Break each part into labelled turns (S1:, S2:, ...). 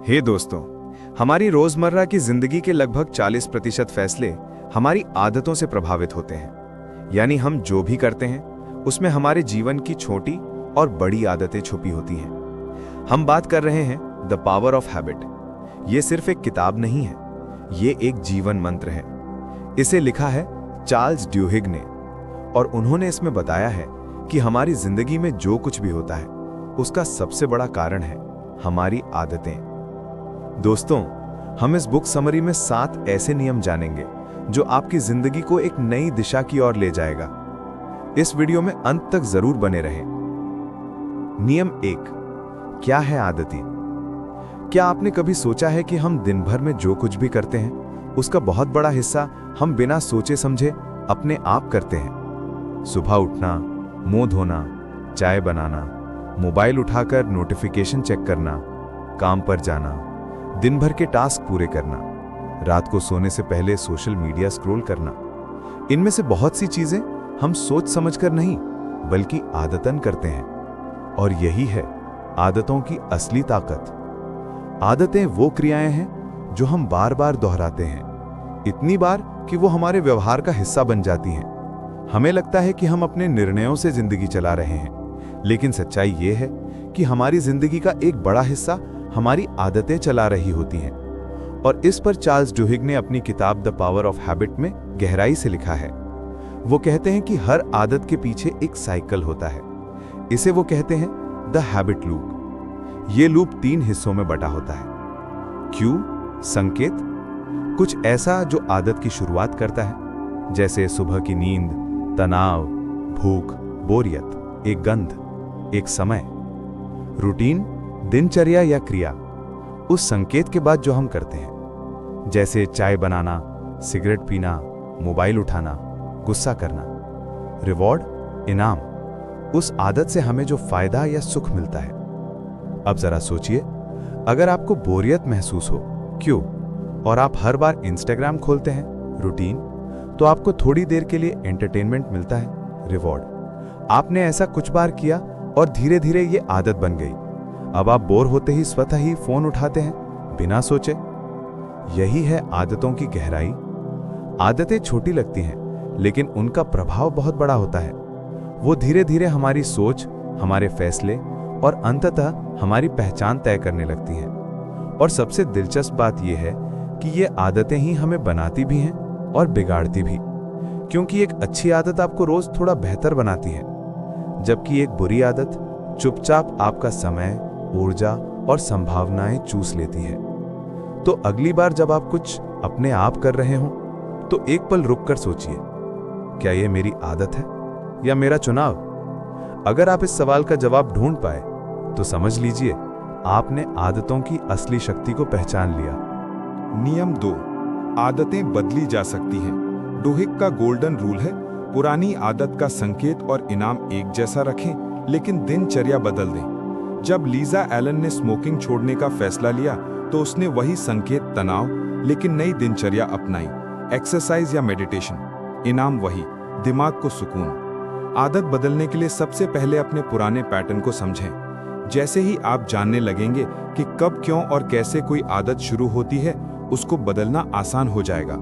S1: हे दोस्तों, हमारी रोजमर्रा की जिंदगी के लगभग 40% फैसले हमारी आदतों से प्रभावित होते हैं। यानी हम जो भी करते हैं उसमें हमारे जीवन की छोटी और बड़ी आदतें छुपी होती हैं। हम बात कर रहे हैं द पावर ऑफ हैबिट। ये सिर्फ एक किताब नहीं है, ये एक जीवन मंत्र है। इसे लिखा है चार्ल्स ड्यूहिग ने और उन्होंने इसमें बताया है कि हमारी जिंदगी में जो कुछ भी होता है उसका सबसे बड़ा कारण है हमारी आदतें। दोस्तों, हम इस बुक समरी में 7 ऐसे नियम जानेंगे जो आपकी जिंदगी को एक नई दिशा की ओर ले जाएगा। इस वीडियो में अंत तक जरूर बने रहें। नियम 1, क्या है आदतें? क्या आपने कभी सोचा है कि हम दिन भर में जो कुछ भी करते हैं उसका बहुत बड़ा हिस्सा हम बिना सोचे समझे अपने आप करते हैं? सुबह उठना, मुंह धोना, चाय बनाना, मोबाइल उठाकर नोटिफिकेशन चेक करना, काम पर जाना, दिन भर के टास्क पूरे करना, रात को सोने से पहले सोशल मीडिया स्क्रॉल करना। इनमें से बहुत सी चीजें हम सोच समझकर नहीं बल्कि आदतन करते हैं, और यही है आदतों की असली ताकत। आदतें वो क्रियाएं हैं जो हम बार बार दोहराते हैं, इतनी बार कि वो हमारे व्यवहार का हिस्सा बन जाती हैं। हमें लगता है कि हम अपने निर्णयों से जिंदगी चला रहे हैं, लेकिन सच्चाई ये है कि हमारी जिंदगी का एक बड़ा हिस्सा हमारी आदतें चला रही होती हैं। और इस पर चार्ल्स ड्यूहिग ने अपनी किताब द पावर ऑफ हैबिट में गहराई से लिखा है। वो कहते हैं कि हर आदत के पीछे एक साइकिल होता है। इसे वो कहते हैं द हैबिट लूप। ये लूप 3 हिस्सों में बटा होता है। क्यू, संकेत, कुछ ऐसा जो आदत की शुरुआत करता है, जैसे सुबह की नींद, तनाव, भूख, बोरियत, एक गंध, एक समय। रूटीन, दिनचर्या या क्रिया, उस संकेत के बाद जो हम करते हैं, जैसे चाय बनाना, सिगरेट पीना, मोबाइल उठाना, गुस्सा करना। रिवॉर्ड, इनाम, उस आदत से हमें जो फायदा या सुख मिलता है। अब जरा सोचिए, अगर आपको बोरियत महसूस हो, क्यों, और आप हर बार इंस्टाग्राम खोलते हैं, रूटीन, तो आपको थोड़ी देर के लिए एंटरटेनमेंट मिलता है, रिवॉर्ड। आपने ऐसा कुछ बार किया और धीरे धीरे ये आदत बन गई। अब आप बोर होते ही स्वतः ही फोन उठाते हैं बिना सोचे। यही है आदतों की गहराई। आदतें छोटी लगती हैं, लेकिन उनका प्रभाव बहुत बड़ा होता है। वो धीरे धीरे हमारी सोच, हमारे फैसले और अंततः हमारी पहचान तय करने लगती हैं। और सबसे दिलचस्प बात यह है कि ये आदतें ही हमें बनाती भी हैं और बिगाड़ती भी, क्योंकि एक अच्छी आदत आपको रोज थोड़ा बेहतर बनाती है, जबकि एक बुरी आदत चुपचाप आपका समय, ऊर्जा और संभावनाएं चूस लेती है। तो अगली बार जब आप कुछ अपने आप कर रहे हो तो एक पल रुककर सोचिए, क्या यह मेरी आदत है या मेरा चुनाव? अगर आप इस सवाल का जवाब ढूंढ पाए तो समझ लीजिए आपने आदतों की असली शक्ति को पहचान लिया।
S2: नियम 2, आदतें बदली जा सकती हैं। ड्यूहिग का गोल्डन रूल है, पुरानी आदत का संकेत और इनाम एक जैसा रखें, लेकिन दिनचर्या बदल दें। जब लीजा एलन ने स्मोकिंग छोड़ने का फैसला लिया तो उसने वही संकेत, तनाव, लेकिन नई दिनचर्या अपनाई। एक्सरसाइज या मेडिटेशन, इनाम वही, दिमाग को सुकून। आदत बदलने के लिए सबसे पहले अपने पुराने पैटर्न को समझें। जैसे ही आप जानने लगेंगे कि कब, क्यों और कैसे कोई आदत शुरू होती है, उसको बदलना आसान हो जाएगा।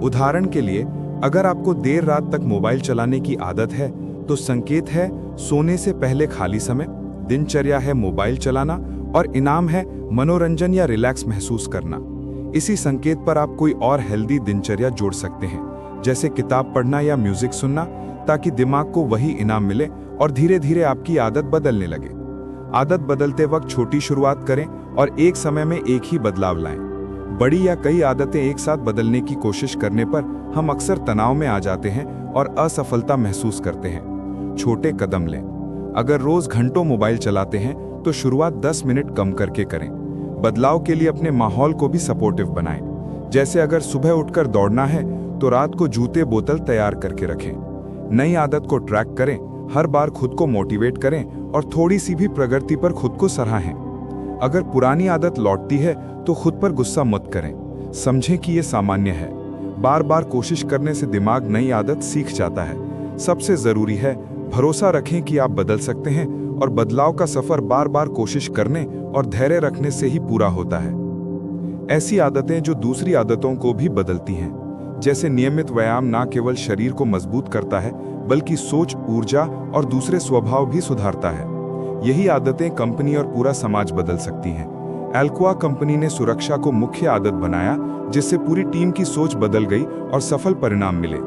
S2: उदाहरण के लिए, अगर आपको देर रात तक मोबाइल चलाने की आदत है तो संकेत है सोने से पहले खाली समय, दिनचर्या है मोबाइल चलाना, और इनाम है मनोरंजन या रिलैक्स महसूस करना। इसी संकेत पर आप कोई और हेल्दी दिनचर्या जोड़ सकते हैं, जैसे किताब पढ़ना या म्यूजिक सुनना, ताकि दिमाग को वही इनाम मिले और धीरे धीरे आपकी आदत बदलने लगे। आदत बदलते वक्त छोटी शुरुआत करें और एक समय में एक ही बदलाव लाएं। बड़ी या कई आदतें एक साथ बदलने की कोशिश करने पर हम अक्सर तनाव में आ जाते हैं और असफलता महसूस करते हैं। छोटे कदम लें। अगर रोज घंटों मोबाइल चलाते हैं तो शुरुआत 10 मिनट कम करके करें। बदलाव के लिए अपने माहौल को भी सपोर्टिव बनाएं। जैसे अगर सुबह उठकर दौड़ना है तो रात को जूते बोतल तैयार करके रखें। नई आदत को ट्रैक करें, हर बार खुद को मोटिवेट करें और थोड़ी सी भी प्रगति पर खुद को सराहें। अगर पुरानी आदत लौटती है तो खुद पर गुस्सा मत करें, समझें कि ये सामान्य है। बार बार कोशिश करने से दिमाग नई आदत सीख जाता है। सबसे जरूरी है भरोसा रखें कि आप बदल सकते हैं, और बदलाव का सफर बार बार कोशिश करने और धैर्य रखने से ही पूरा होता है। ऐसी आदतें जो दूसरी आदतों को भी बदलती हैं। जैसे नियमित व्यायाम न केवल शरीर को मजबूत करता है बल्कि सोच, ऊर्जा और दूसरे स्वभाव भी सुधारता है। यही आदतें कंपनी और पूरा समाज बदल सकती हैं। एल्कोआ कंपनी ने सुरक्षा को मुख्य आदत बनाया, जिससे पूरी टीम की सोच बदल गई और सफल परिणाम मिले।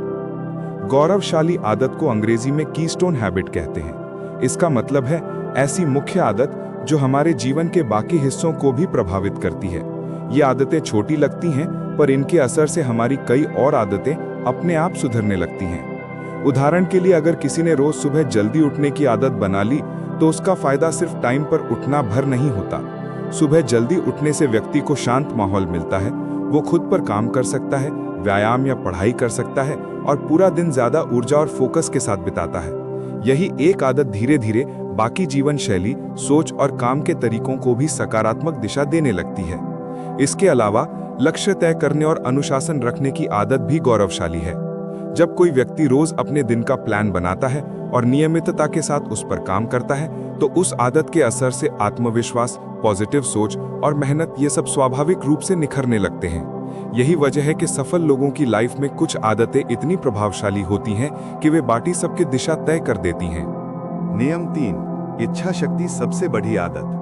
S2: गौरवशाली आदत को अंग्रेजी में कीस्टोन हैबिट कहते हैं। इसका मतलब है ऐसी मुख्य आदत जो हमारे जीवन के बाकी हिस्सों को भी प्रभावित करती है। ये आदतें छोटी लगती हैं, पर इनके असर से हमारी कई और आदतें अपने आप सुधरने लगती हैं। उदाहरण के लिए, अगर किसी ने रोज सुबह जल्दी उठने की आदत बना ली तो उसका फायदा सिर्फ टाइम पर उठना भर नहीं होता। सुबह जल्दी उठने से व्यक्ति को शांत माहौल मिलता है, वो खुद पर काम कर सकता है, व्यायाम या पढ़ाई कर सकता है और पूरा दिन ज्यादा ऊर्जा और फोकस के साथ बिताता है। यही एक आदत धीरे धीरे बाकी जीवन शैली, सोच और काम के तरीकों को भी सकारात्मक दिशा देने लगती है। इसके अलावा लक्ष्य तय करने और अनुशासन रखने की आदत भी गौरवशाली है। जब कोई व्यक्ति रोज अपने दिन का प्लान बनाता है और नियमितता के साथ उस पर काम करता है, तो उस आदत के असर से आत्मविश्वास, पॉजिटिव सोच और मेहनत ये सब स्वाभाविक रूप से निखरने लगते हैं। यही वजह है कि सफल लोगों की लाइफ में कुछ आदतें इतनी प्रभावशाली होती हैं कि वे बाकी सबकी दिशा तय कर देती हैं।
S3: नियम 3, इच्छा शक्ति सबसे बड़ी आदत।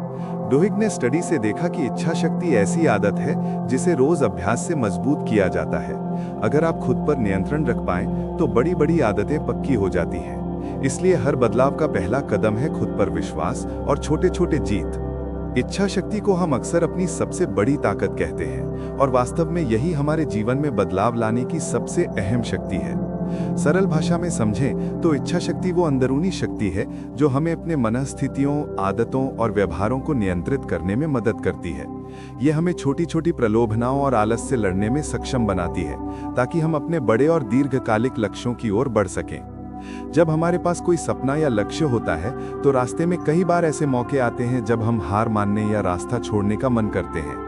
S3: डुहिक ने स्टडी से देखा कि इच्छा शक्ति ऐसी आदत है जिसे रोज अभ्यास से मजबूत किया जाता है। अगर आप खुद पर नियंत्रण रख पाएं तो बड़ी बड़ी आदतें पक्की हो जाती हैं। इसलिए हर बदलाव का पहला कदम है खुद पर विश्वास और छोटे छोटे जीत। इच्छा शक्ति को हम अक्सर अपनी सबसे बड़ी ताकत कहते हैं और वास्तव में यही हमारे जीवन में बदलाव लाने की सबसे अहम शक्ति है। सरल भाषा में समझें तो इच्छा शक्ति वो अंदरूनी शक्ति है जो हमें अपने मनस्थितियों, आदतों और व्यवहारों को नियंत्रित करने में मदद करती है। ये हमें छोटी छोटी प्रलोभनाओं और आलस से लड़ने में सक्षम बनाती है, ताकि हम अपने बड़े और दीर्घकालिक लक्ष्यों की ओर बढ़ सकें। जब हमारे पास कोई सपना या लक्ष्य होता है तो रास्ते में कई बार ऐसे मौके आते हैं जब हम हार मानने या रास्ता छोड़ने का मन करते हैं।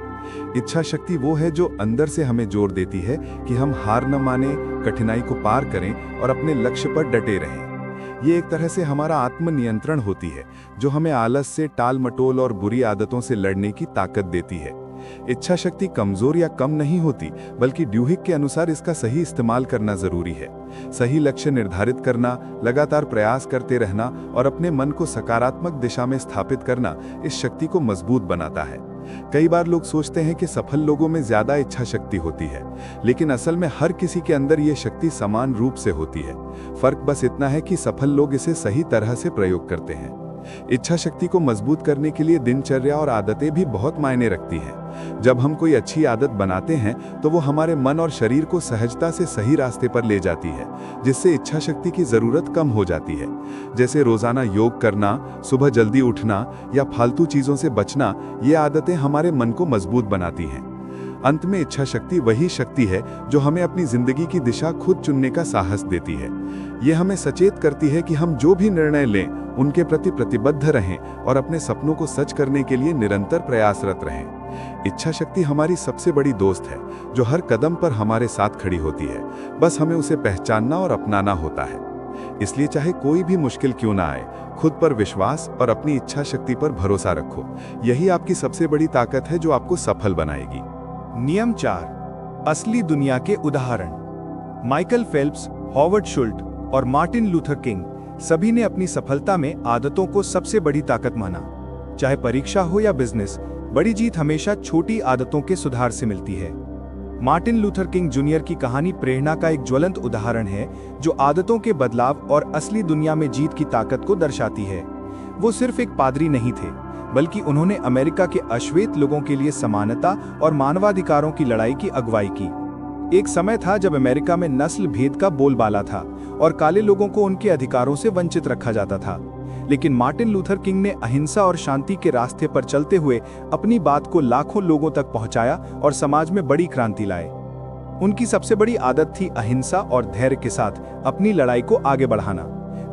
S3: इच्छा शक्ति वो है जो अंदर से हमें जोर देती है कि हम हार न माने, कठिनाई को पार करें और अपने लक्ष्य पर डटे रहें। ये एक तरह से हमारा आत्मनियंत्रण होती है जो हमें आलस से, टाल मटोल और बुरी आदतों से लड़ने की ताकत देती है। इच्छा शक्ति कमजोर या कम नहीं होती, बल्कि ड्यूहिक के अनुसार इसका सही इस्तेमाल करना जरूरी है। सही लक्ष्य निर्धारित करना, लगातार प्रयास करते रहना और अपने मन को सकारात्मक दिशा में स्थापित करना इस शक्ति को मजबूत बनाता है। कई बार लोग सोचते हैं कि सफल लोगों में ज्यादा इच्छा शक्ति होती है, लेकिन असल में हर किसी के अंदर ये शक्ति समान रूप से होती है। फर्क बस इतना है कि सफल लोग इसे सही तरह से प्रयोग करते हैं। इच्छा शक्ति को मजबूत करने के लिए दिनचर्या और आदतें भी बहुत मायने रखती हैं। जब हम कोई अच्छी आदत बनाते हैं तो वो हमारे मन और शरीर को सहजता से सही रास्ते पर ले जाती है, जिससे इच्छा शक्ति की जरूरत कम हो जाती है। जैसे रोजाना योग करना, सुबह जल्दी उठना या फालतू चीजों से बचना, ये आदतें हमारे मन को मजबूत बनाती हैं। अंत में इच्छा शक्ति वही शक्ति है जो हमें अपनी जिंदगी की दिशा खुद चुनने का साहस देती है। ये हमें सचेत करती है कि हम जो भी निर्णय लें उनके प्रति प्रतिबद्ध रहें और अपने सपनों को सच करने के लिए निरंतर प्रयासरत रहें। इच्छा शक्ति हमारी सबसे बड़ी दोस्त है जो हर कदम पर हमारे साथ खड़ी होती है। बस हमें उसे पहचानना और अपनाना होता है। इसलिए चाहे कोई भी मुश्किल क्यों ना आए, खुद पर विश्वास और अपनी इच्छा शक्ति पर भरोसा रखो। यही आपकी सबसे बड़ी ताकत है जो आपको सफल बनाएगी।
S4: नियम 4, असली दुनिया के उदाहरण। माइकल फेल्प्स, हॉवर्ड शुल्ट और मार्टिन लूथर किंग सभी ने अपनी सफलता में आदतों को सबसे बड़ी ताकत माना। चाहे परीक्षा हो या बिजनेस, बड़ी जीत हमेशा छोटी आदतों के सुधार से मिलती है। मार्टिन लूथर किंग जूनियर की कहानी प्रेरणा का एक ज्वलंत उदाहरण है जो आदतों के बदलाव और असली दुनिया में जीत की ताकत को दर्शाती है। वो सिर्फ एक पादरी नहीं थे, बल्कि उन्होंने अमेरिका के अश्वेत लोगों के लिए समानता और मानवाधिकारों की लड़ाई की अगुवाई की। एक समय था जब अमेरिका में नस्ल भेद का बोलबाला था और काले लोगों को उनके अधिकारों से वंचित रखा जाता था। लेकिन मार्टिन लूथर किंग ने अहिंसा और शांति के रास्ते पर चलते हुए अपनी बात को लाखों लोगों तक पहुंचाया और समाज में बड़ी क्रांति लाए। उनकी सबसे बड़ी आदत थी अहिंसा और धैर्य के साथ अपनी लड़ाई को आगे बढ़ाना।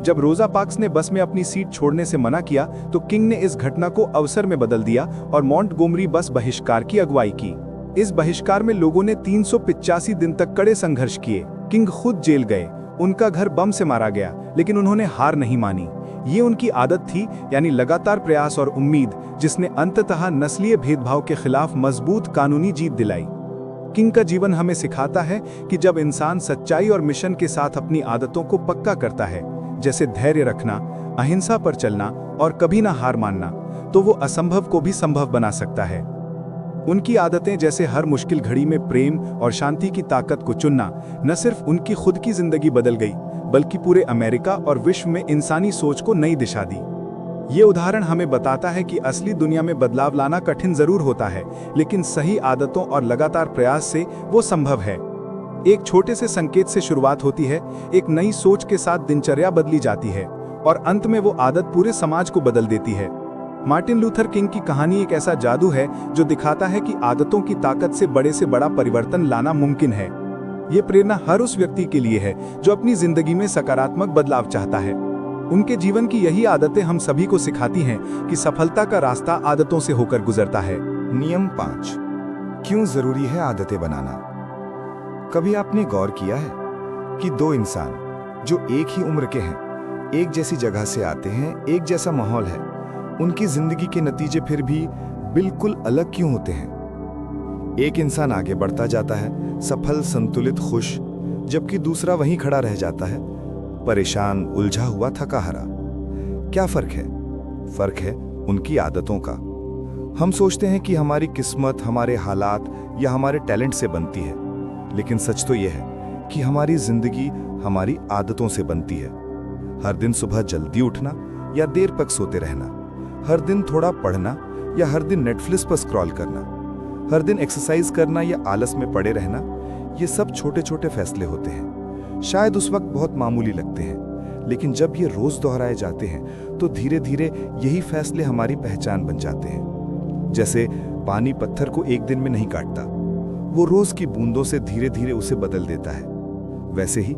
S4: जब रोजा पार्क्स ने बस में अपनी सीट छोड़ने से मना किया तो किंग ने इस घटना को अवसर में बदल दिया और मॉन्टगोमरी बस बहिष्कार की अगुवाई की। इस बहिष्कार में लोगों ने 385 दिन तक कड़े संघर्ष किए। किंग खुद जेल गए, उनका घर बम से मारा गया, लेकिन उन्होंने हार नहीं मानी। ये उनकी आदत थी, यानी लगातार प्रयास और उम्मीद, जिसने अंततः नस्लीय भेदभाव के खिलाफ मजबूत कानूनी जीत दिलाई। किंग का जीवन हमें सिखाता है कि जब इंसान सच्चाई और मिशन के साथ अपनी आदतों को पक्का करता है, जैसे धैर्य रखना, अहिंसा पर चलना और कभी ना हार मानना, तो वो असंभव को भी संभव बना सकता है। उनकी आदतें, जैसे हर मुश्किल घड़ी में प्रेम और शांति की ताकत को चुनना, न सिर्फ उनकी खुद की जिंदगी बदल गई, बल्कि पूरे अमेरिका और विश्व में इंसानी सोच को नई दिशा दी। ये उदाहरण हमें बताता है कि असली दुनिया में बदलाव लाना कठिन जरूर होता है, लेकिन सही आदतों और लगातार प्रयास से वो संभव है। एक छोटे से संकेत से शुरुआत होती है, एक नई सोच के साथ दिनचर्या बदली जाती है, और अंत में वो आदत पूरे समाज को बदल देती है। मार्टिन लूथर किंग की कहानी एक ऐसा जादू है जो दिखाता है कि आदतों की ताकत से बड़ा परिवर्तन लाना मुमकिन है। ये प्रेरणा हर उस व्यक्ति के लिए है जो अपनी जिंदगी में सकारात्मक बदलाव चाहता है। उनके जीवन की यही आदतें हम सभी को सिखाती हैं कि सफलता का रास्ता आदतों से होकर गुजरता है।
S5: नियम 5, क्यों जरूरी है आदतें बनाना? कभी आपने गौर किया है कि दो इंसान जो एक ही उम्र के हैं, एक जैसी जगह से आते हैं, एक जैसा माहौल है, उनकी जिंदगी के नतीजे फिर भी बिल्कुल अलग क्यों होते हैं? एक इंसान आगे बढ़ता जाता है, सफल, संतुलित, खुश, जबकि दूसरा वहीं खड़ा रह जाता है, परेशान, उलझा हुआ, थका हारा। क्या फर्क है? फर्क है उनकी आदतों का। हम सोचते हैं कि हमारी किस्मत हमारे हालात या हमारे टैलेंट से बनती है, लेकिन सच तो यह है कि हमारी जिंदगी हमारी आदतों से बनती है। हर दिन सुबह जल्दी उठना या देर तक सोते रहना, हर दिन थोड़ा पढ़ना या हर दिन नेटफ्लिक्स पर स्क्रॉल करना, हर दिन एक्सरसाइज करना या आलस में पड़े रहना, ये सब छोटे छोटे फैसले होते हैं। शायद उस वक्त बहुत मामूली लगते हैं, लेकिन जब ये रोज दोहराए जाते हैं तो धीरे धीरे यही फैसले हमारी पहचान बन जाते हैं। जैसे पानी पत्थर को एक दिन में नहीं काटता, वो रोज की बूंदों से धीरे धीरे उसे बदल देता है। वैसे ही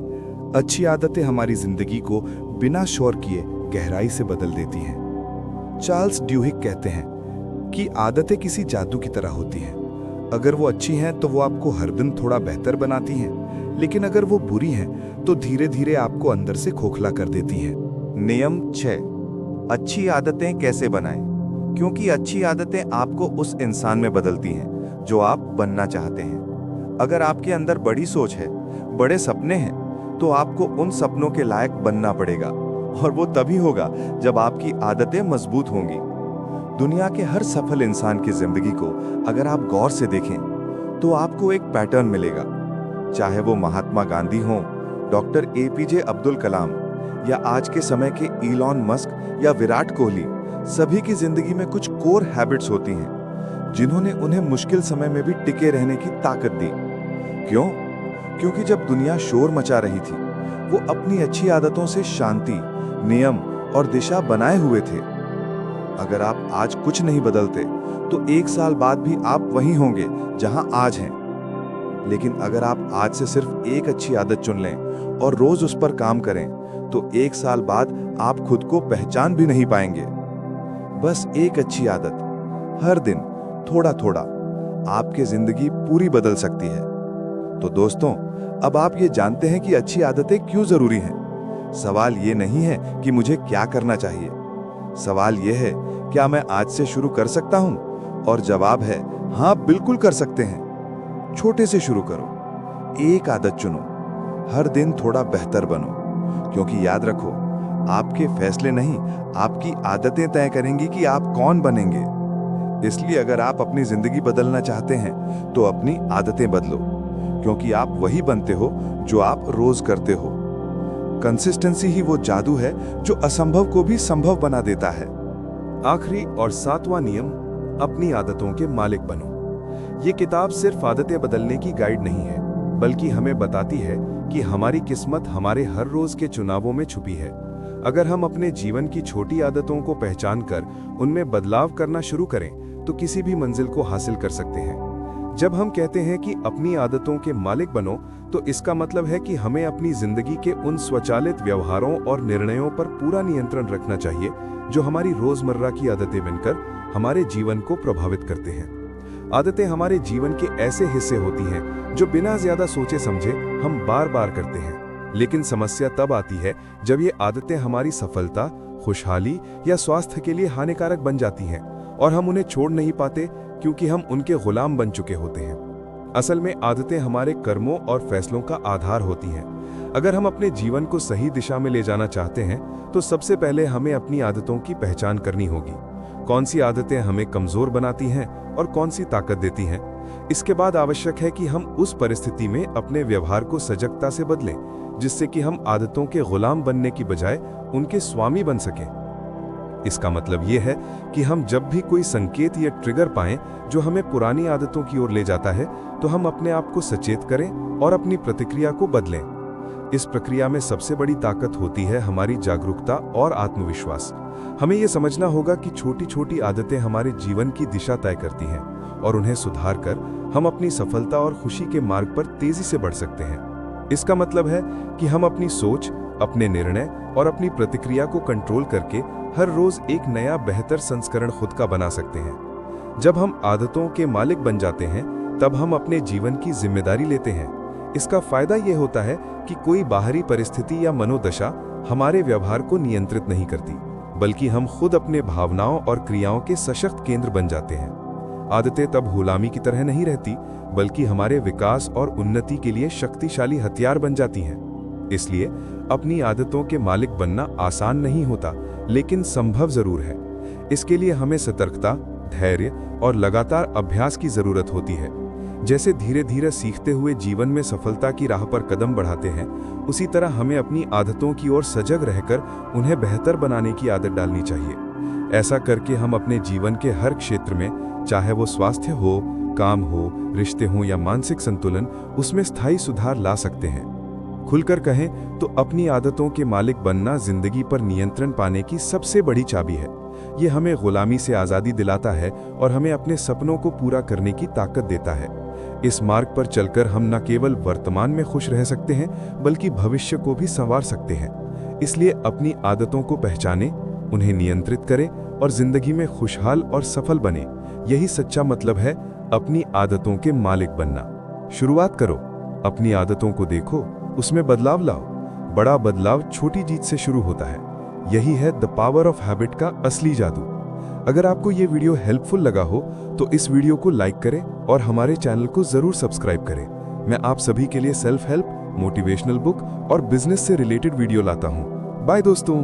S5: अच्छी आदतें हमारी जिंदगी को बिना शोर किए गहराई से बदल देती हैं। चार्ल्स ड्यूहिक कहते हैं कि आदतें किसी जादू की तरह होती हैं। अगर वो अच्छी हैं तो वो आपको हर दिन थोड़ा बेहतर बनाती हैं, लेकिन अगर वो बुरी हैं तो धीरे धीरे आपको अंदर से खोखला कर देती हैं।
S3: नियम 6, अच्छी आदतें कैसे बनाएं? क्योंकि अच्छी आदतें आपको उस इंसान में बदलती हैं जो आप बनना चाहते हैं। अगर आपके अंदर बड़ी सोच है, बड़े सपने हैं, तो आपको उन सपनों के लायक बनना पड़ेगा, और वो तभी होगा जब आपकी आदतें मजबूत होंगी। दुनिया के हर सफल इंसान की जिंदगी को अगर आप गौर से देखें तो आपको एक पैटर्न मिलेगा। चाहे वो महात्मा गांधी हों, डॉक्टर APJ अब्दुल कलाम, या आज के समय के इलॉन मस्क या विराट कोहली, सभी की जिंदगी में कुछ कोर हैबिट्स होती हैं जिन्होंने उन्हें मुश्किल समय में भी टिके रहने की ताकत दी। क्यों? क्योंकि जब दुनिया शोर मचा रही थी, वो अपनी अच्छी आदतों से शांति, नियम और दिशा बनाए हुए थे। अगर आप आज कुछ नहीं बदलते तो 1 साल बाद भी आप वहीं होंगे जहां आज हैं। लेकिन अगर आप आज से सिर्फ एक अच्छी आदत चुन लें और रोज उस पर काम करें, तो 1 साल बाद आप खुद को पहचान भी नहीं पाएंगे। बस एक अच्छी आदत, हर दिन थोड़ा थोड़ा, आपकी जिंदगी पूरी बदल सकती है। तो दोस्तों, अब आप ये जानते हैं कि अच्छी आदतें क्यों जरूरी हैं। सवाल ये नहीं है कि मुझे क्या करना चाहिए, सवाल ये है, क्या मैं आज से शुरू कर सकता हूं? और जवाब है हाँ, बिल्कुल कर सकते हैं। छोटे से शुरू करो, एक आदत चुनो, हर दिन थोड़ा बेहतर बनो, क्योंकि याद रखो, आपके फैसले नहीं, आपकी आदतें तय करेंगी कि आप कौन बनेंगे। इसलिए अगर आप अपनी जिंदगी बदलना चाहते हैं तो अपनी आदतें बदलो, क्योंकि आप वही बनते हो जो आप रोज करते हो। कंसिस्टेंसी ही वो जादू है जो असंभव को भी संभव बना देता है।
S2: आखिरी और 7वां नियम, अपनी आदतों के मालिक बनो। ये किताब सिर्फ आदतें बदलने की गाइड नहीं है, बल्कि हमें बताती है कि हमारी किस्मत हमारे हर रोज के चुनावों में छुपी है। अगर हम अपने जीवन की छोटी आदतों को पहचान कर उनमें बदलाव करना शुरू करें तो किसी भी मंजिल को हासिल कर सकते हैं। जब हम कहते हैं कि अपनी आदतों के मालिक बनो, तो इसका मतलब है कि हमें अपनी जिंदगी के उन स्वचालित व्यवहारों और निर्णयों पर पूरा नियंत्रण रखना चाहिए जो हमारी रोजमर्रा की आदतें बनकर हमारे जीवन को प्रभावित करते हैं। आदतें हमारे जीवन के ऐसे हिस्से होती हैं जो बिना ज्यादा सोचे समझे हम बार बार करते हैं, लेकिन समस्या तब आती है जब ये आदतें हमारी सफलता, खुशहाली या स्वास्थ्य के लिए हानिकारक बन जाती हैं और हम उन्हें छोड़ नहीं पाते क्योंकि हम उनके गुलाम बन चुके होते हैं। असल में आदतें हमारे कर्मों और फैसलों का आधार होती हैं। अगर हम अपने जीवन को सही दिशा में ले जाना चाहते हैं तो सबसे पहले हमें अपनी आदतों की पहचान करनी होगी। कौन सी आदतें हमें कमजोर बनाती हैं और कौन सी ताकत देती हैं। इसके बाद आवश्यक है कि हम उस परिस्थिति में अपने व्यवहार को सजगता से बदलें, जिससे कि हम आदतों के गुलाम बनने की बजाय उनके स्वामी बन सकें। इसका मतलब यह है कि हम जब भी कोई संकेत या ट्रिगर पाएं जो हमें पुरानी आदतों की ओर ले जाता है, तो हम अपने आप को सचेत करें और अपनी प्रतिक्रिया को बदलें। इस प्रक्रिया में सबसे बड़ी ताकत होती है हमारी जागरूकता और आत्मविश्वास। हमें यह समझना होगा कि छोटी छोटी आदतें हमारे जीवन की दिशा तय करती हैं और उन्हें सुधार कर हम अपनी सफलता और खुशी के मार्ग पर तेजी से बढ़ सकते हैं। इसका मतलब है कि हम अपनी सोच, अपने निर्णय और अपनी प्रतिक्रिया को कंट्रोल करके हर रोज एक नया बेहतर संस्करण खुद का बना सकते हैं। जब हम आदतों के मालिक बन जाते हैं, तब हम अपने जीवन की जिम्मेदारी लेते हैं। इसका फायदा यह होता है कि कोई बाहरी परिस्थिति या मनोदशा हमारे व्यवहार को नियंत्रित नहीं करती, बल्कि हम खुद अपने भावनाओं और क्रियाओं के सशक्त केंद्र बन जाते हैं। आदतें तब गुलामी की तरह नहीं रहती, बल्कि हमारे विकास और उन्नति के लिए शक्तिशाली हथियार बन जाती हैं। इसलिए अपनी आदतों के मालिक बनना आसान नहीं होता, लेकिन संभव जरूर है। इसके लिए हमें सतर्कता, धैर्य और लगातार अभ्यास की जरूरत होती है। जैसे धीरे धीरे सीखते हुए जीवन में सफलता की राह पर कदम बढ़ाते हैं, उसी तरह हमें अपनी आदतों की ओर सजग रहकर उन्हें बेहतर बनाने की आदत डालनी चाहिए। ऐसा करके हम अपने जीवन के हर क्षेत्र में, चाहे वो स्वास्थ्य हो, काम हो, रिश्ते हो या मानसिक संतुलन, उसमें स्थायी सुधार ला सकते हैं। खुलकर कहें तो अपनी आदतों के मालिक बनना जिंदगी पर नियंत्रण पाने की सबसे बड़ी चाबी है। ये हमें गुलामी से आज़ादी दिलाता है और हमें अपने सपनों को पूरा करने की ताकत देता है। इस मार्ग पर चलकर हम न केवल वर्तमान में खुश रह सकते हैं, बल्कि भविष्य को भी संवार सकते हैं। इसलिए अपनी आदतों को पहचानें, उन्हें नियंत्रित करें और जिंदगी में खुशहाल और सफल बने। यही सच्चा मतलब है अपनी आदतों के मालिक बनना। शुरुआत करो, अपनी आदतों को देखो, उसमें बदलाव लाओ। बड़ा बदलाव छोटी जीत से शुरू होता है। यही है द पावर ऑफ हैबिट का असली जादू। अगर आपको ये वीडियो हेल्पफुल लगा हो तो इस वीडियो को लाइक करें और हमारे चैनल को जरूर सब्सक्राइब करें। मैं आप सभी के लिए सेल्फ हेल्प, मोटिवेशनल बुक और बिजनेस से रिलेटेड वीडियो लाता हूँ। बाय दोस्तों।